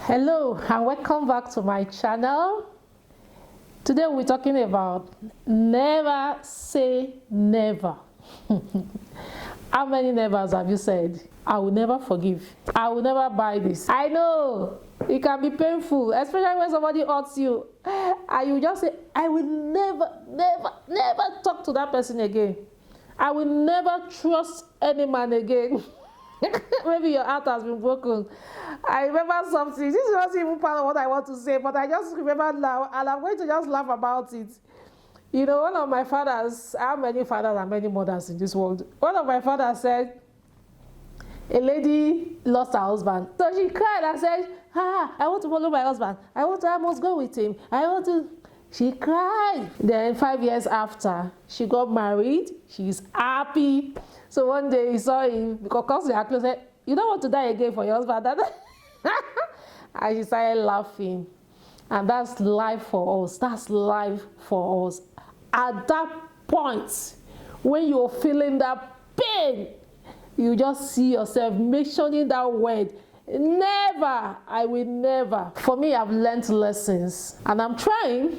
Hello and welcome back to my channel. Today we're talking about never say never. How many nevers have you said? I will never forgive. I will never buy this. I know it can be painful, especially when somebody hurts you and you just say, I will never talk to that person again. I will never trust any man again. Maybe your heart has been broken. I remember something. This is not even part of what I want to say, but I just remember now, and I'm going to just laugh about it. You know, one of my fathers, I have many fathers and many mothers in this world. One of my fathers said, a lady lost her husband. So she cried and said, I want to follow my husband. I must go with him. She cried. Then 5 years after, she got married. She's happy. So one day he saw him, because they are close, said, you don't want to die again for your husband. And she started laughing. And that's life for us. That's life for us. At that point, when you're feeling that pain, you just see yourself mentioning that word. Never. I will never. For me, I've learned lessons. And I'm trying.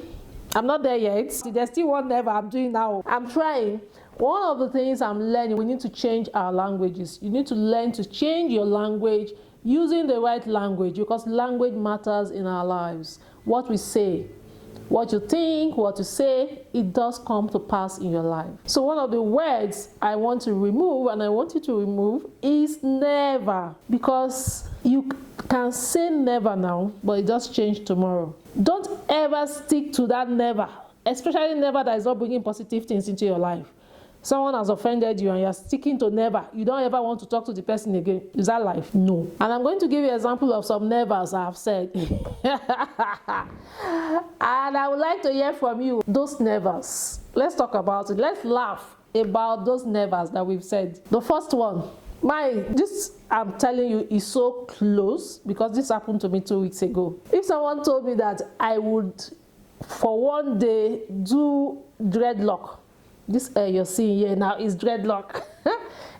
I'm not there yet. There's still one never I'm doing now. I'm trying. One of the things I'm learning, we need to change our languages. You need to learn to change your language using the right language, because language matters in our lives. What we say, what you think, what you say, it does come to pass in your life. So one of the words I want to remove, and I want you to remove, is never. Because you can say never now, but it does change tomorrow. Don't ever stick to that never, especially never that is not bringing positive things into your life. Someone has offended you and you're sticking to never. You don't ever want to talk to the person again. Is that life? No. And I'm going to give you an example of some nevers I have said. And I would like to hear from you, those nevers. Let's talk about it. Let's laugh about those nevers that we've said. The first one, this I'm telling you is so close, because this happened to me 2 weeks ago. If someone told me that I would, for one day, do dreadlock, this you're seeing here now is dreadlock.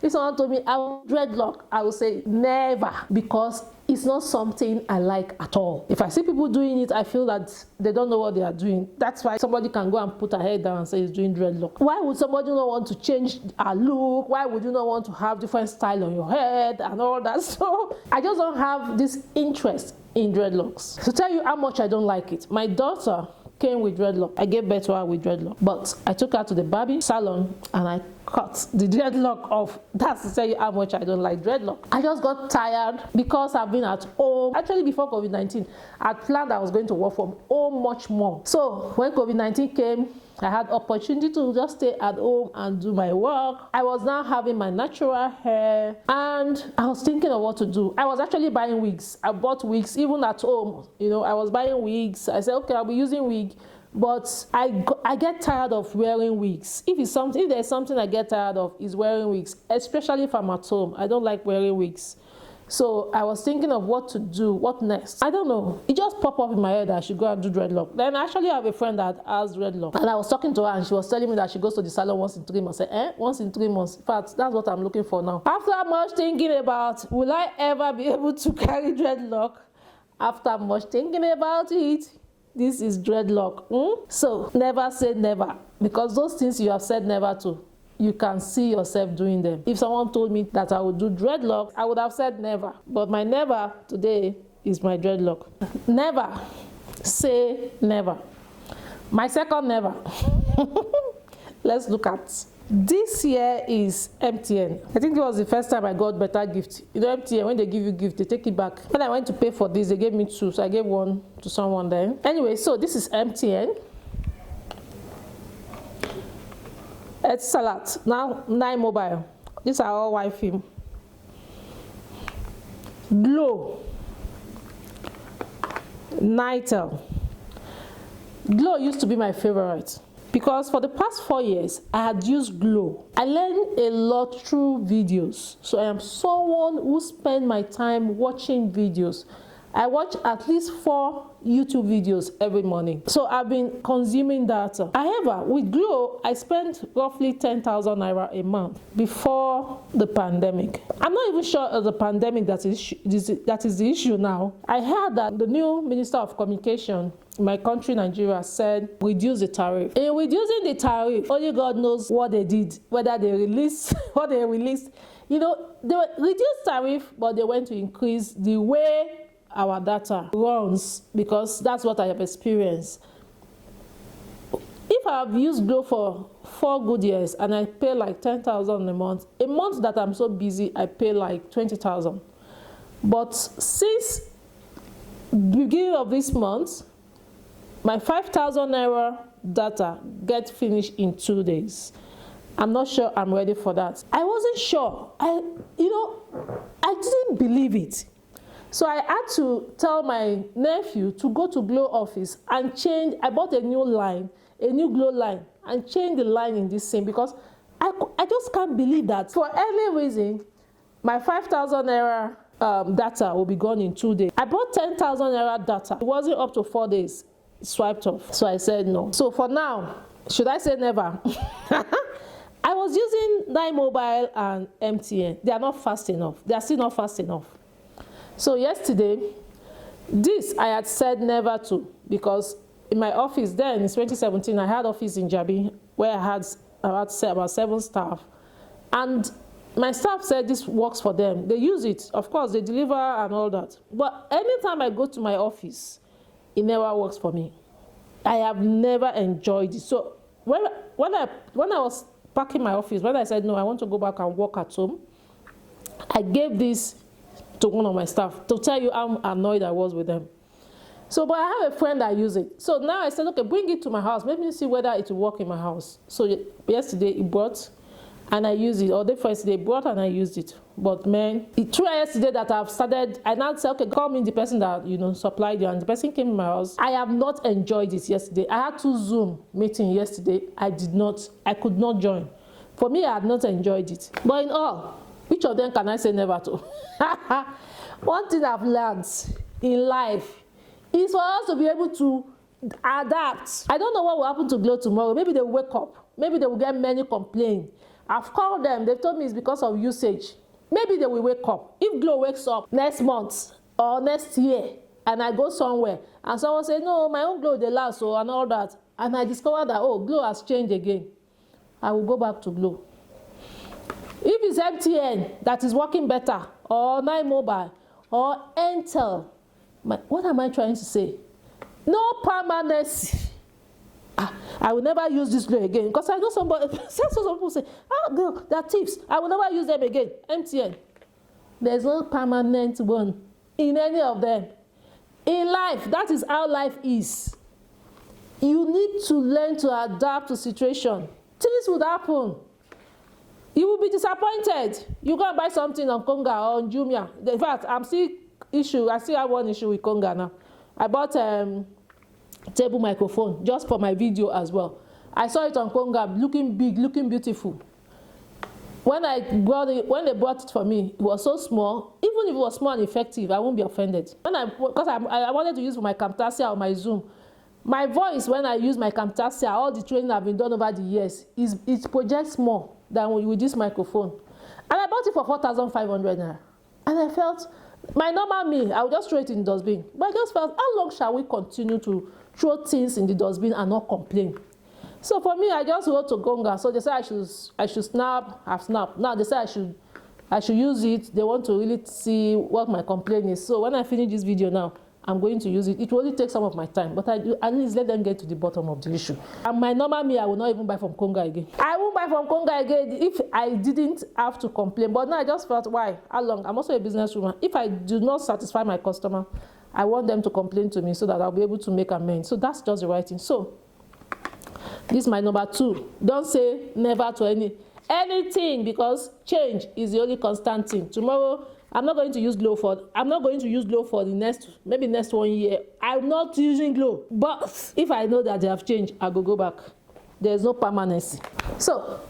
If someone told me I will dreadlock, I would say never, because it's not something I like at all. If I see people doing it, I feel that they don't know what they are doing. That's why somebody can go and put her head down and say he's doing dreadlock. Why would somebody not want to change a look? Why would you not want to have different style on your head and all that? So I just don't have this interest in dreadlocks. To tell you how much I don't like it, my daughter came with dreadlock. I gave birth to her with dreadlock, but I took her to the barbing salon and I cut the dreadlock off. That's to tell you how much I don't like dreadlock. I just got tired because I've been at home. Actually, before COVID-19, I planned I was going to work from home much more. So when COVID-19 came, I had opportunity to just stay at home and do my work. I was now having my natural hair and I was thinking of what to do. I was actually buying wigs. I bought wigs even at home. You know, I was buying wigs. I said, okay, I'll be using wig. But I get tired of wearing wigs. If there's something I get tired of, is wearing wigs, especially if I'm at home. I don't like wearing wigs. So I was thinking of what to do, what next. I don't know. It just popped up in my head that I should go and do dreadlock. Then I actually have a friend that has dreadlock. And I was talking to her and she was telling me that she goes to the salon once in 3 months. I said, once in 3 months? In fact, that's what I'm looking for now. After much thinking about, will I ever be able to carry dreadlock? After much thinking about it, this is dreadlock. So never say never, because those things you have said never to, you can see yourself doing them. If someone told me that I would do dreadlock, I would have said never. But my never today is my dreadlock. Never say never. My second never. Let's look at. This year is MTN. I think it was the first time I got better gift. You know, MTN, when they give you gift, they take it back. When I went to pay for this, they gave me 2, so I gave 1 to someone there. Anyway, so this is MTN. Etisalat, now 9 Mobile. These are all Wi-Fi. Glo, Nitel. Glo used to be my favorite, because for the past 4 years, I had used Glo. I learned a lot through videos. So I am someone who spends my time watching videos. I watch at least 4 YouTube videos every morning. So I've been consuming data. However, with Glo, I spent roughly 10,000 naira a month before the pandemic. I'm not even sure of the pandemic that is the issue now. I heard that the new Minister of Communication in my country, Nigeria, said reduce the tariff. In reducing the tariff, only God knows what they did, whether they released what they released. You know, they reduced tariff, but they went to increase the way our data runs, because that's what I have experienced. If I have used Glo for 4 good years and I pay like 10,000 a month that I'm so busy, I pay like 20,000. But since the beginning of this month, my 5,000 naira data get finished in 2 days. I'm not sure I'm ready for that. I wasn't sure. I didn't believe it. So I had to tell my nephew to go to Glo office and change. I bought a new Glo line, and change the line in this thing, because I just can't believe that for any reason my 5,000 naira data will be gone in 2 days. I bought 10,000 naira data. It wasn't up to 4 days. It swiped off. So I said no. So for now, should I say never? I was using 9mobile and MTN. They are not fast enough. They are still not fast enough. So yesterday, this I had said never to, because in my office then in 2017, I had office in Jabi where I had about 7 staff. And my staff said this works for them. They use it. Of course, they deliver and all that. But anytime I go to my office, it never works for me. I have never enjoyed it. So when I was packing my office, when I said, no, I want to go back and work at home, I gave this to one of my staff to tell you how annoyed I was with them. So, but I have a friend that uses it. So now I said, okay, bring it to my house. Let me see whether it will work in my house. So yesterday he brought and I used it. Or the first day he brought and I used it. But man, it true yesterday that I've started, I now said, okay, call me the person that, supplied you. And the person came to my house. I have not enjoyed it yesterday. I had 2 Zoom meetings yesterday. I could not join. For me, I had not enjoyed it. But in all, which of them can I say never to? One thing I've learned in life is for us to be able to adapt. I don't know what will happen to Glo tomorrow. Maybe they will wake up. Maybe they will get many complaints. I've called them. They've told me it's because of usage. Maybe they will wake up. If Glo wakes up next month or next year and I go somewhere and someone says, no, my own Glo, they last, so and all that, and I discover that, oh, Glo has changed again, I will go back to Glo. If it's MTN that is working better, or 9mobile, or Intel, what am I trying to say? No permanency. I will never use this Glo again, because I know some people say, Glo, they're thieves. I will never use them again. MTN. There's no permanent one in any of them. In life, that is how life is. You need to learn to adapt to situation. Things would happen. You will be disappointed. You go and buy something on Konga or on Jumia. In fact, I still have one issue with Konga now. I bought table microphone just for my video as well. I saw it on Konga, looking big, looking beautiful. When they brought it for me, it was so small. Even if it was small and effective, I won't be offended. Because I wanted to use for my Camtasia or my Zoom. My voice, when I use my Camtasia, all the training I've been done over the years, it projects more than with this microphone. And I bought it for 4,500 naira. And I felt, my normal me, I would just throw it in the dustbin. But I just felt, how long shall we continue to throw things in the dustbin and not complain? So for me, I just wrote to Konga. So they said I should snap. I've snapped. Now they said I should use it. They want to really see what my complaint is. So when I finish this video now, I'm going to use it. It will only take some of my time, but at least let them get to the bottom of the issue. And my normal me, I will not even buy from Konga again. I won't buy from Konga again if I didn't have to complain. But now I just felt, why? How long? I'm also a businesswoman. If I do not satisfy my customer, I want them to complain to me so that I'll be able to make amends. So that's just the right thing. So this is my number 2. Don't say never to anything, because change is the only constant thing. Tomorrow, I'm not going to use Glo for the next 1 year. I'm not using Glo. But if I know that they have changed, I will go back. There's no permanency. So,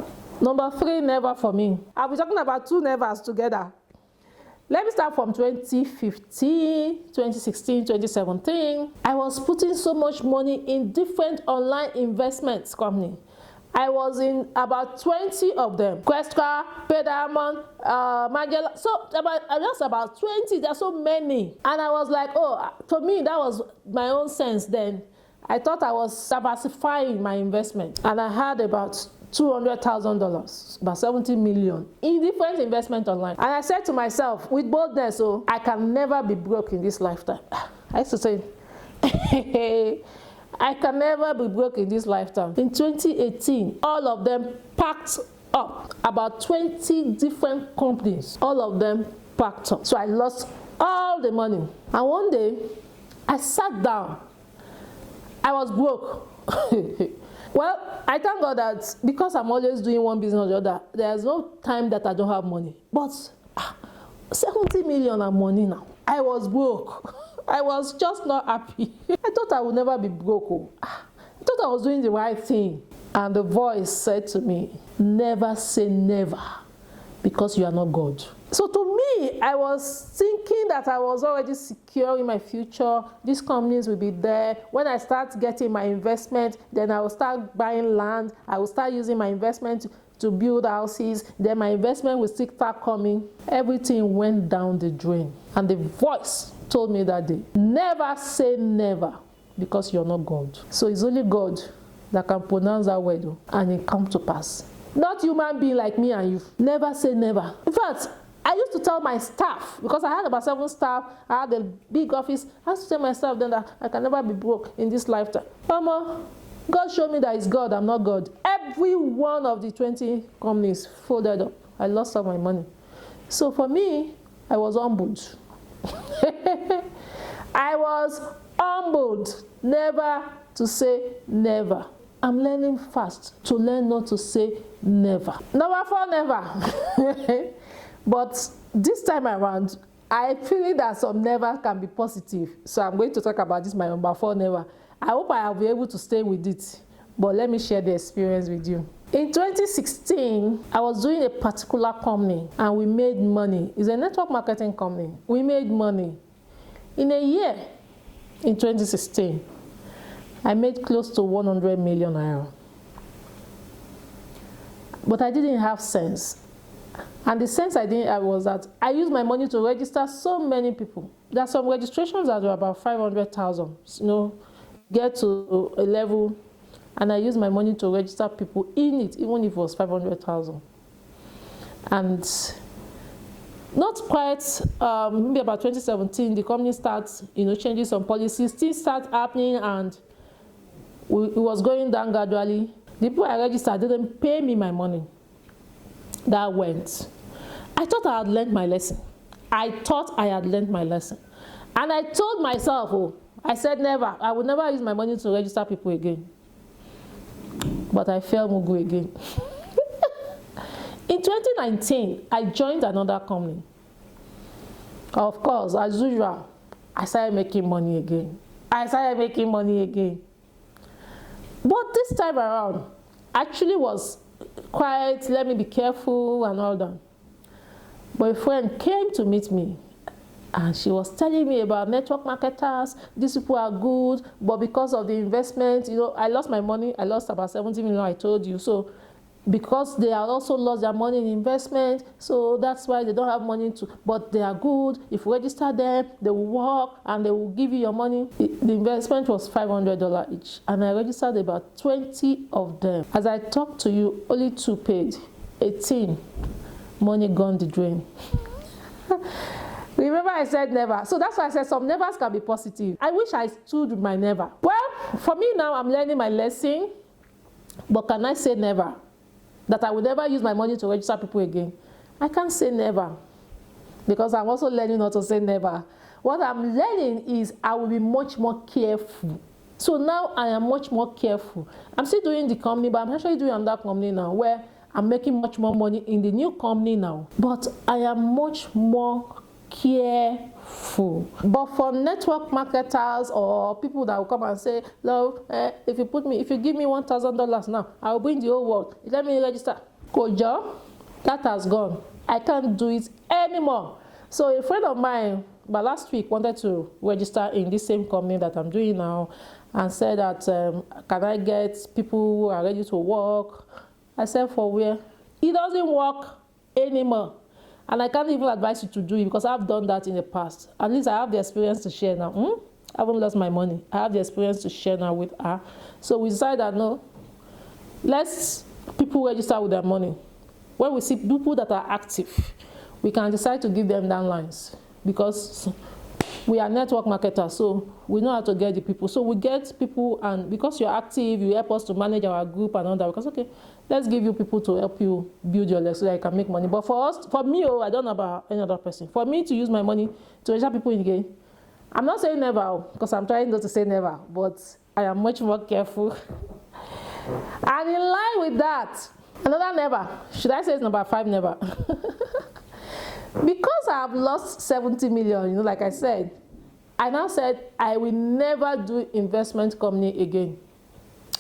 number 3, never for me. I'll be talking about 2 nevers together. Let me start from 2015, 2016, 2017. I was putting so much money in different online investments company. I was in about 20 of them. Questra, Pedamon, Magella. So just about 20. There are so many. And I was like, oh, to me, that was my own sense then. I thought I was diversifying my investment. And I had about $200,000, about 70 million in different investment online. And I said to myself, with boldness, oh, I can never be broke in this lifetime. I used to say, I can never be broke in this lifetime. In 2018, all of them packed up. About 20 different companies, all of them packed up. So I lost all the money. And one day, I sat down. I was broke. Well, I thank God that because I'm always doing one business or the other, there's no time that I don't have money. But 70 million of money now. I was broke. I was just not happy. I thought I would never be broke. I thought I was doing the right thing. And the voice said to me, never say never, because you are not God. So to me, I was thinking that I was already secure in my future. These companies will be there. When I start getting my investment, then I will start buying land. I will start using my investment to build houses. Then my investment will start coming. Everything went down the drain. And the voice told me that day, never say never, because you're not God. So it's only God that can pronounce that word and it comes to pass. Not human being like me and you. Never say never. In fact, I used to tell my staff, because I had about 7 staff, I had a big office, I used to tell my staff then that I can never be broke in this lifetime. Mama, God showed me that it's God, I'm not God. Every one of the 20 companies folded up. I lost all my money. So for me, I was humbled. I was humbled never to say never. I'm learning fast to learn not to say never. Number 4, never. But this time around, I feel that some never can be positive. So I'm going to talk about this, my number 4 never. I hope I will be able to stay with it. But let me share the experience with you. In 2016, I was doing a particular company and we made money. It's a network marketing company. We made money. In a year, in 2016, I made close to 100 million naira. But I didn't have sense. And the sense I didn't have was that I used my money to register so many people. There are some registrations that were about 500,000, get to a level, and I used my money to register people in it, even if it was 500,000. And not quite, maybe about 2017, the company starts, changing some policies. Things start happening, and it was going down gradually. The people I registered didn't pay me my money. That went. I thought I had learned my lesson. And I told myself, I said never. I would never use my money to register people again. But I fell mugu again. In 2019, I joined another company. Of course, as usual, I started making money again. But this time around, actually was quite, let me be careful and all that. But a friend came to meet me and she was telling me about network marketers. These people are good, but because of the investment, I lost my money. I lost about 70 million, I told you. So because they have also lost their money in investment, so that's why they don't have money to, but they are good. If you register them, they will work and they will give you your money. The investment was $500 each, and I registered about 20 of them. As I talk to you, only 2 paid. 18, money gone the drain. Remember I said never. So that's why I said some nevers can be positive. I wish I stood with my never. Well, for me now, I'm learning my lesson, but can I say never? That I will never use my money to register people again. I can't say never, because I'm also learning not to say never. What I'm learning is I will be much more careful. So now I am much more careful. I'm still doing the company, but I'm actually doing another company now where I'm making much more money in the new company now. But I am much more careful. But for network marketers or people that will come and say, love, if you give me $1,000 now, I will bring the whole world. Let me register. Kojo, that has gone. I can't do it anymore. So a friend of mine, but last week, wanted to register in this same company that I'm doing now, and said that, can I get people who are ready to work? I said, for where? It doesn't work anymore. And I can't even advise you to do it because I've done that in the past. At least I have the experience to share now. I haven't lost my money. I have the experience to share now with her. So we decided that no, let's people register with their money. When we see people that are active, we can decide to give them downlines because we are network marketers, so we know how to get the people. So we get people, and because you're active, you help us to manage our group and all that. Because okay, let's give you people to help you build your leg so that you can make money. But for us, for me, I don't know about any other person. For me to use my money to register people in the game, I'm not saying never, because I'm trying not to say never, but I am much more careful. And in line with that, another never, should I say it's number 5 never? Because I have lost 70 million, like I said, I now said I will never do investment company again.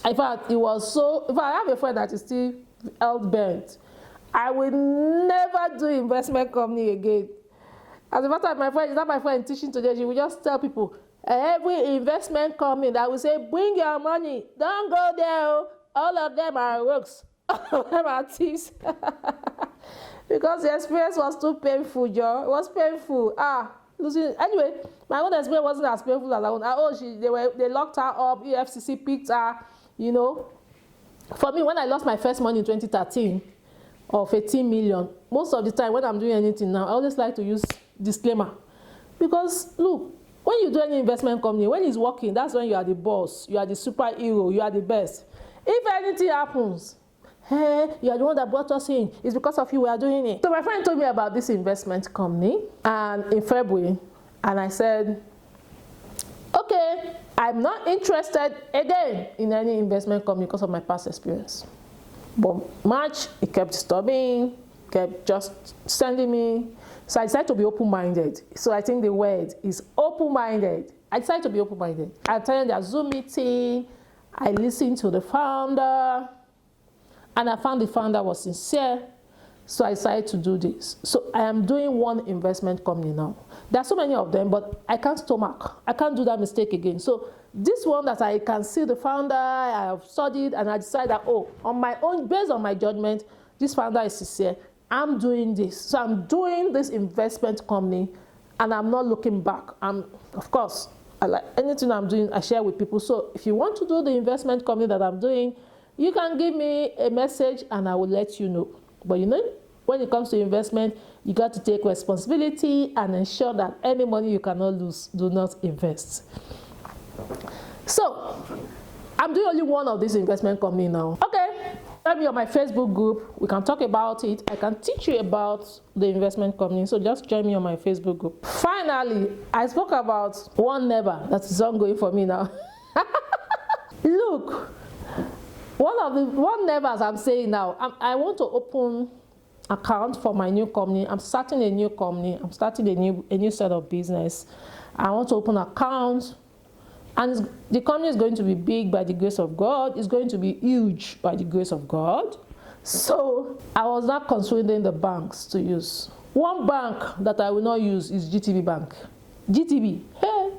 In fact, if I have a friend that is still health bent, I will never do investment company again. As a matter of my friend, is that my friend teaching today, she will just tell people, every investment company that will say, bring your money, don't go there, all of them are rogues, all of them are thieves. Because the experience was too painful, Joe. It was painful. Losing. Anyway, my own experience wasn't as painful as our own. They locked her up. EFCC picked her. For me, when I lost my first money in 2013 of 18 million, most of the time when I'm doing anything now, I always like to use disclaimer, because look, when you do any investment company, when it's working, that's when you are the boss. You are the superhero. You are the best. If anything happens, hey, you are the one that brought us in. It's because of you we are doing it. So my friend told me about this investment company and in February, and I said, okay, I'm not interested again in any investment company because of my past experience. But March, it kept disturbing, kept just sending me. So I decided to be open-minded. So I think the word is open-minded. I decided to be open-minded. I attended their Zoom meeting. I listened to the founder. And I found the founder was sincere, so I decided to do this. So I am doing one investment company now. There are so many of them, but I can't stomach. I can't do that mistake again. So this one that I can see the founder, I have studied, and I decided that, on my own, based on my judgment, this founder is sincere. I'm doing this. So I'm doing this investment company, and I'm not looking back. Of course, I like anything I'm doing, I share with people. So if you want to do the investment company that I'm doing, you can give me a message and I will let you know. But when it comes to investment, you got to take responsibility and ensure that any money you cannot lose, do not invest. So, I'm doing only one of these investment company now. Okay, join me on my Facebook group. We can talk about it. I can teach you about the investment company. So just join me on my Facebook group. Finally, I spoke about one never that is ongoing for me now. Look. One never, as I'm saying now, I want to open account for my new company. I'm starting a new company. I'm starting a new set of business. I want to open account, and the company is going to be big by the grace of God. It's going to be huge by the grace of God. So I was not considering the banks to use. One bank that I will not use is GTB Bank. GTB, hey,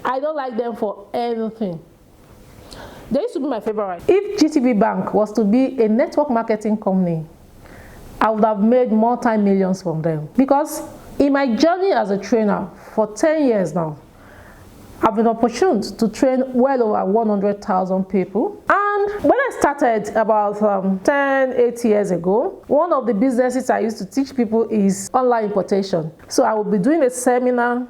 I don't like them for anything. They used to be my favorite. If GTB Bank was to be a network marketing company, I would have made multi-millions from them. Because in my journey as a trainer for 10 years now, I've been opportuned to train well over 100,000 people. And when I started about 8 years ago, one of the businesses I used to teach people is online importation. So I will be doing a seminar,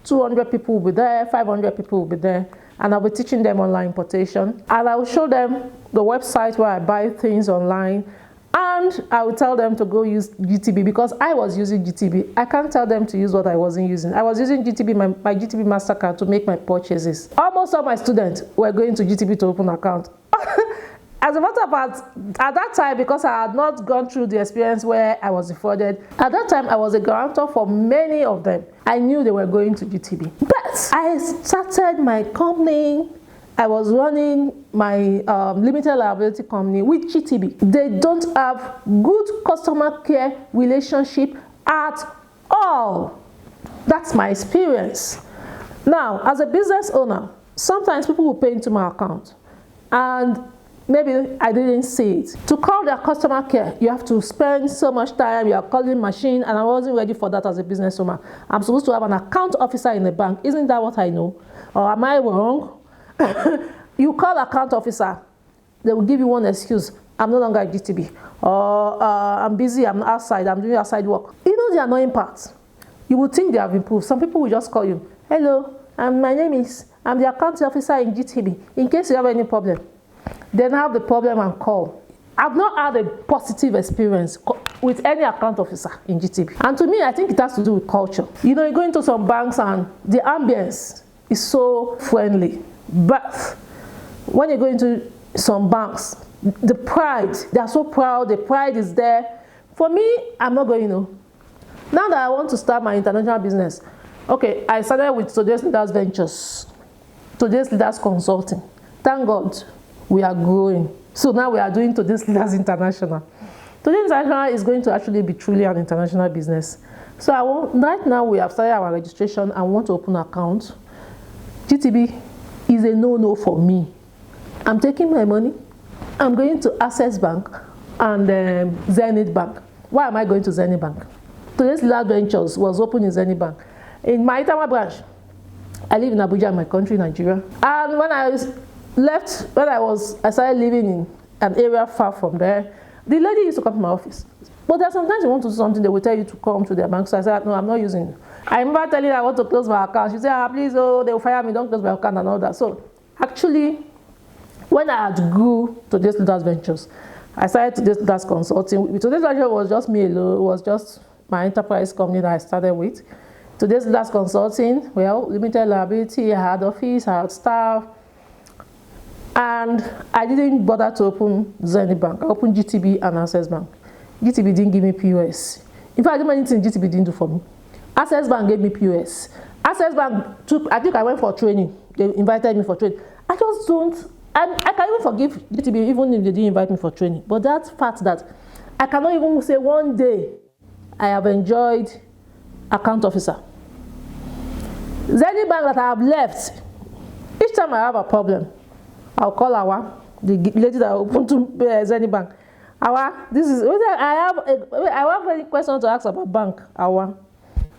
200 people will be there, 500 people will be there. And I'll be teaching them online importation. And I will show them the website where I buy things online. And I will tell them to go use GTB because I was using GTB. I can't tell them to use what I wasn't using. I was using GTB, my GTB MasterCard to make my purchases. Almost all my students were going to GTB to open an account. As a matter of fact, at that time, because I had not gone through the experience where I was defrauded, at that time I was a guarantor for many of them. I knew they were going to GTB. But I started my company. I was running my limited liability company with GTB. They don't have good customer care relationship at all. That's my experience. Now, as a business owner, sometimes people will pay into my account and maybe I didn't see it. To call their customer care, you have to spend so much time, you are calling machine, and I wasn't ready for that as a business owner. I'm supposed to have an account officer in the bank. Isn't that what I know? Or am I wrong? You call account officer, they will give you one excuse. I'm no longer at GTB. Or I'm busy, I'm outside, I'm doing outside work. You know the annoying part? You would think they have improved. Some people will just call you, hello, my name is, I'm the account officer in GTB, in case you have any problem. Then have the problem and call. I've not had a positive experience with any account officer in GTB. And to me, I think it has to do with culture. You know, you go into some banks and the ambience is so friendly. But when you go into some banks, the pride, they are so proud, the pride is there. For me, I'm not going to. Now that I want to start my international business, okay, I started with Today's Leaders Ventures, Today's Leaders Consulting. Thank God, we are growing. So now we are doing Today's Leaders International. Today's International is going to actually be truly an international business. So right now we have started our registration and want to open an account. GTB is a no-no for me. I'm taking my money. I'm going to Access Bank and Zenith Bank. Why am I going to Zenith Bank? Today's Leaders Ventures was open in Zenith Bank. In my Itama branch, I live in Abuja, my country, Nigeria. And when I started living in an area far from there, the lady used to come to my office. But there are sometimes you want to do something, they will tell you to come to their bank. So I said, no, I'm not using it. I remember telling her I want to close my account. She said, please, oh, they will fire me, don't close my account and all that. So actually, when I had grew Today's Leaders Ventures, I started Today's Leaders Consulting. Today's Ventures was just me alone. It was just my enterprise company that I started with. Today's Leaders Consulting, well, limited liability, I had office, I had staff. And I didn't bother to open Zenith Bank. I opened GTB and Access Bank. GTB didn't give me POS. In fact, I didn't do anything GTB didn't do for me. Access Bank gave me POS. Access Bank I think I went for training. They invited me for training. I just don't, and I can even forgive GTB even if they didn't invite me for training. But that fact that I cannot even say one day I have enjoyed account officer. Zenith Bank that I have left, each time I have a problem, I'll call the lady that opened to Zenith Bank. This is, I have any question to ask about bank.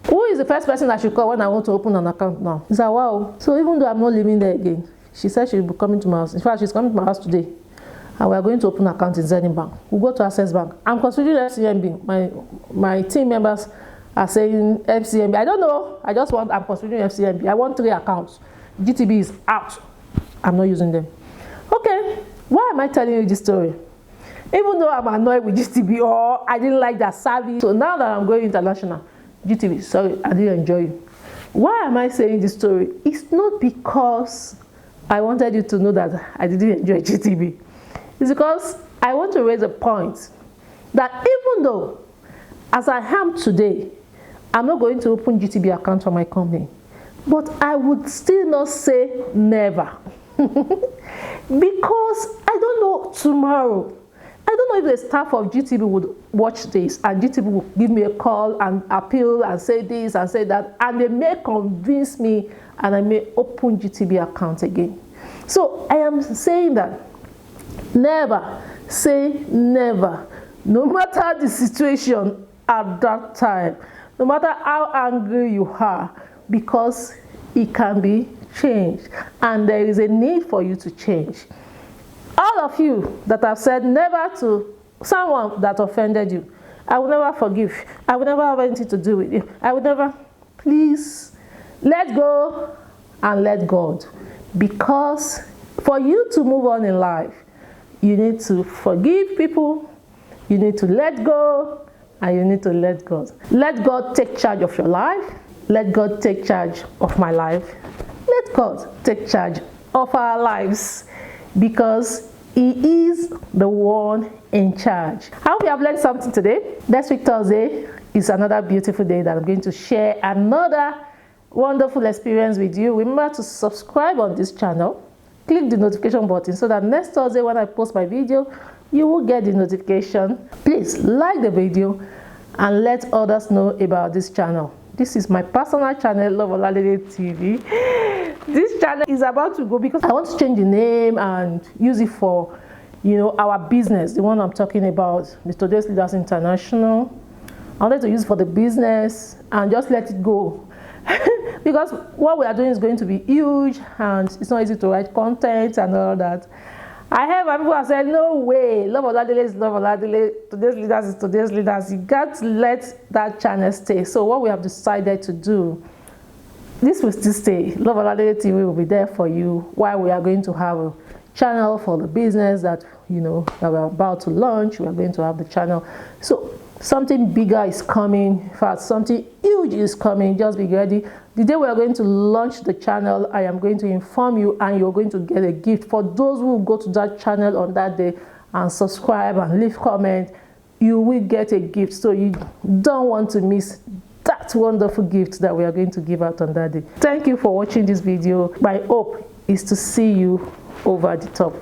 Who is the first person I should call when I want to open an account now? It's Awa. So even though I'm not living there again, she said she will be coming to my house. In fact, she's coming to my house today. And we are going to open an account in Zenith Bank. We'll go to Access Bank. I'm considering FCMB. My team members are saying FCMB. I don't know. I'm considering FCMB. I want 3 accounts. GTB is out. I'm not using them. Okay, why am I telling you this story? Even though I'm annoyed with GTB or I didn't like their service. So now that I'm going international, GTB, sorry, I didn't enjoy you. Why am I saying this story? It's not because I wanted you to know that I didn't enjoy GTB. It's because I want to raise a point that even though, as I am today, I'm not going to open GTB account for my company, but I would still not say never. Because I don't know tomorrow. I don't know if the staff of GTB would watch this and GTB will give me a call and appeal and say this and say that, and they may convince me and I may open GTB account again. So I am saying that never say never, no matter the situation at that time, no matter how angry you are, because it can be changed and there is a need for you to change. All of you that have said never to someone that offended you, I will never forgive. I will never have anything to do with you. I will never, please let go and let God. Because for you to move on in life, you need to forgive people, you need to let go, and you need to let God. Let God take charge of your life. Let God take charge of my life. Let God take charge of our lives, because He is the one in charge. I hope you have learned something today. Next week, Thursday, is another beautiful day that I'm going to share another wonderful experience with you. Remember to subscribe on this channel. Click the notification button so that next Thursday when I post my video, you will get the notification. Please like the video and let others know about this channel. This is my personal channel, Love Oladele TV. This channel is about to go because I want to change the name and use it for, you know, our business, the one I'm talking about, the Today's Leaders International. I wanted to use it for the business and just let it go. Because what we are doing is going to be huge and it's not easy to write content and all that. I have people who have said, no way, Love Oladele is Love Oladele, Today's Leaders is Today's Leaders. You got to let that channel stay. So what we have decided to do, this will still stay. Love Oladele TV will be there for you while we are going to have a channel for the business that, you know, that we're about to launch. We are going to have the channel. So something bigger is coming. In fact, something huge is coming. Just be ready. The day we are going to launch the channel, I am going to inform you and you're going to get a gift. For those who go to that channel on that day and subscribe and leave comment, you will get a gift. So you don't want to miss that wonderful gift that we are going to give out on that day. Thank you for watching this video. My hope is to see you over the top.